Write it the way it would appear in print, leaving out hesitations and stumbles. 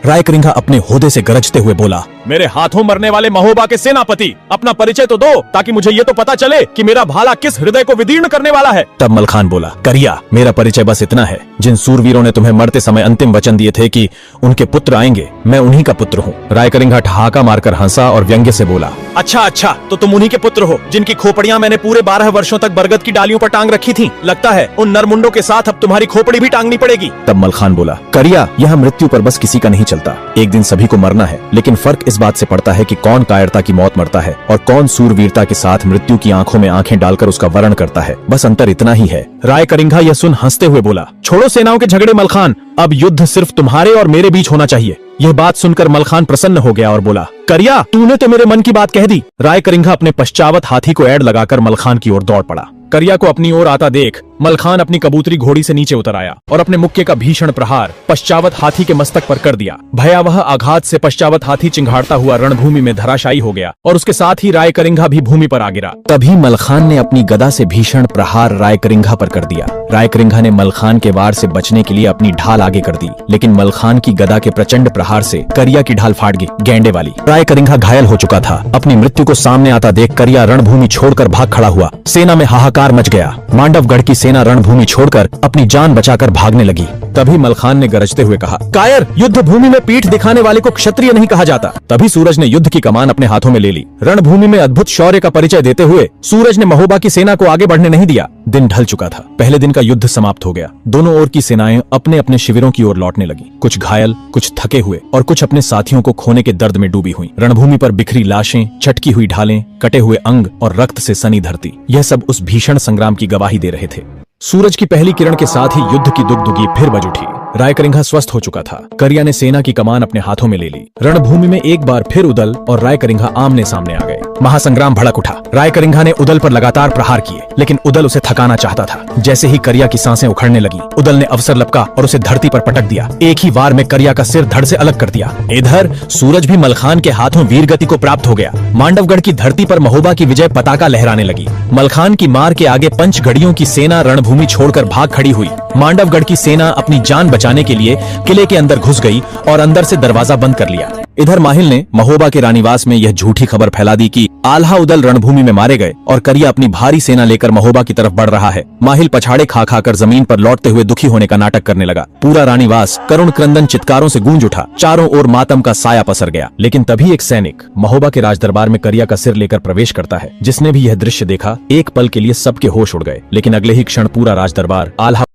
रायकरिंगा अपने होदे से गरजते हुए बोला, मेरे हाथों मरने वाले महोबा के सेनापति, अपना परिचय तो दो ताकि मुझे ये तो पता चले कि मेरा भाला किस हृदय को विदीर्ण करने वाला है। तब मलखान बोला, करिया, मेरा परिचय बस इतना है। जिन सूरवीरों ने तुम्हें मरते समय अंतिम वचन दिए थे कि उनके पुत्र आएंगे, मैं उन्हीं का पुत्र हूँ। रायकरिंगा ठहाका मारकर हंसा और व्यंग्य से बोला, अच्छा अच्छा, तो तुम उन्हीं के पुत्र हो जिनकी खोपड़ियां मैंने पूरे 12 वर्षों तक बरगद की डालियों पर टांग रखी थी। लगता है उन नरमुंडों के साथ अब तुम्हारी खोपड़ी भी टांगनी पड़ेगी। तब मलखान बोला, करिया, यह मृत्यु पर बस किसी का नहीं चलता। एक दिन सभी को मरना है, लेकिन फर्क इस बात से पड़ता है कि कौन कायरता की मौत मरता है और कौन सूरवीरता के साथ मृत्यु की आंखों में आंखें डालकर उसका वरण करता है। बस अंतर इतना ही है। रायकरिंगा यह सुन हंसते हुए बोला, छोड़ो सेनाओं के झगड़े मलखान, अब युद्ध सिर्फ तुम्हारे और मेरे बीच होना चाहिए। यह बात सुनकर मलखान प्रसन्न हो गया और बोला, करिया, तूने तो मेरे मन की बात कह दी। रायकरिंगा अपने पश्चावत हाथी को ऐड लगाकर मलखान की ओर दौड़ पड़ा। करिया को अपनी ओर आता देख मलखान अपनी कबूतरी घोड़ी से नीचे उतर आया और अपने मुक्के का भीषण प्रहार पश्चावत हाथी के मस्तक पर कर दिया। भयावह आघात से पश्चावत हाथी चिंघाड़ता हुआ रणभूमि में धराशायी हो गया और उसके साथ ही रायकरिंगा भी भूमि पर आ गिरा। तभी मलखान ने अपनी गदा से भीषण प्रहार रायकरिंगा पर कर दिया। रायकरिंगा ने मलखान के वार से बचने के लिए अपनी ढाल आगे कर दी, लेकिन मलखान की गदा के प्रचंड प्रहार से करिया की ढाल फाट गई, गेंडे वाली। रायकरिंगा घायल हो चुका था। अपनी मृत्यु को सामने आता देख करिया रणभूमि छोड़कर भाग खड़ा हुआ। सेना में हाहाकार मच गया। मांडवगढ़ की सेना रणभूमि छोड़कर अपनी जान बचाकर भागने लगी। तभी मलखान ने गरजते हुए कहा, कायर, युद्ध भूमि में पीठ दिखाने वाले को क्षत्रिय नहीं कहा जाता। तभी सूरज ने युद्ध की कमान अपने हाथों में ले ली। रणभूमि में अद्भुत शौर्य का परिचय देते हुए सूरज ने महोबा की सेना को आगे बढ़ने नहीं दिया। दिन ढल चुका था। पहले दिन का युद्ध समाप्त हो गया। दोनों ओर की सेनाएं अपने अपने शिविरों की ओर लौटने लगी। कुछ घायल, कुछ थके हुए और कुछ अपने साथियों को खोने के दर्द में डूबी हुई। रणभूमि पर बिखरी लाशें, छटकी हुई ढालें, कटे हुए अंग और रक्त से सनी धरती, यह सब उस भीषण संग्राम की गवाही दे रहे थे। सूरज की पहली किरण के साथ ही युद्ध की दुगदुगी फिर बज उठी। रायकरिंगा स्वस्थ हो चुका था। करिया ने सेना की कमान अपने हाथों में ले ली। रणभूमि में एक बार फिर उदल और रायकरिंगा आमने सामने आ गए। महासंग्राम भड़क उठा। रायकरिंगा ने उदल पर लगातार प्रहार किए, लेकिन उदल उसे थकाना चाहता था। जैसे ही करिया की सांसें उखड़ने लगी, उदल ने अवसर लपका और उसे धरती पर पटक दिया। एक ही वार में करिया का सिर धड़ से अलग कर दिया। इधर सूरज भी मलखान के हाथों वीरगति को प्राप्त हो गया। मांडवगढ़ की धरती पर महोबा की विजय पताका लहराने लगी। मलखान की मार के आगे पंचगढ़ियों की सेना रणभूमि छोड़कर भाग खड़ी हुई। मांडवगढ़ की सेना अपनी जान बचाने के लिए किले के अंदर घुस गई और अंदर से दरवाजा बंद कर लिया। इधर माहिल ने महोबा के रानीवास में यह झूठी खबर फैला दी कि आल्हा उदल रणभूमि में मारे गए और करिया अपनी भारी सेना लेकर महोबा की तरफ बढ़ रहा है। माहिल पछाड़े खा खाकर जमीन पर लौटते हुए दुखी होने का नाटक करने लगा। पूरा रानीवास करुण क्रंदन चित्कारों से गूंज उठा। चारों ओर मातम का साया पसर गया। लेकिन तभी एक सैनिक महोबा के राजदरबार में करिया का सिर लेकर प्रवेश करता है। जिसने भी यह दृश्य देखा, एक पल के लिए सबके होश उड़ गए। लेकिन अगले ही क्षण पूरा राजदरबार आल्हा